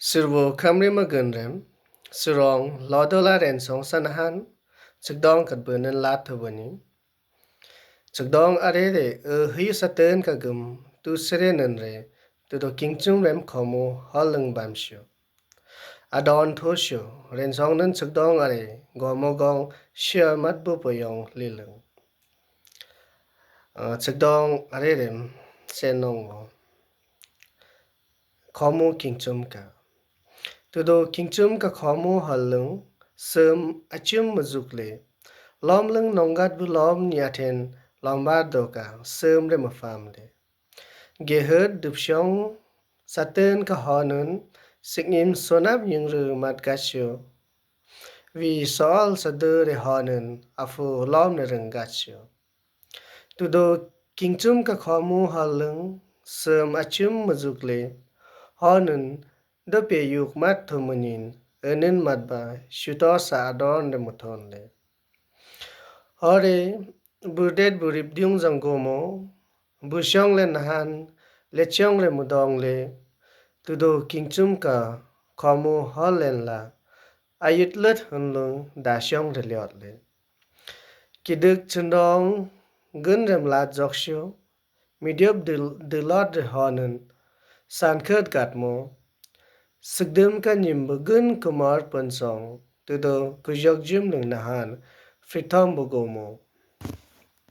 Sirvo kamrima gunrem, sirong lodola ren song sanahan, cigdong kat bernen lat thawani. Cigdong arere hiu saten kagum tu serenen re, tu do kingchum rem khomo holang bamsyo. Adon thosyo, ren song nan cigdong are, gomo gong shia matbu poyong lilung. Cigdong arere senong khomo kingchum ka. Tudo kingchum ka khomo halung sem achum mazukle lom lung nongat bu lom nyaten lombar doka sem re mafamle geherd dupsyong saten ka honun signim sonab yingru mat gasyo vi sol sadere honun afu lom ne rengasyo tudo kingchum ka khomo halung sem achum mazukle honun Dope yuk mat thumunin, enin matba, shuto sa adon de mutonle. Hore, burdet burip diung zangomo, busyong le nahan, lechong le mudong le, tudo kingchum ka, komu holen la, ayut let hunlung da syong de liot le. Kiduk chundong, gun rem la joksyo, midyop de lot de honen, san kert gatmo, Sigdum ka nyimbugun kumar pansong, tudo kujok jim ng nahan, fritom bugomo.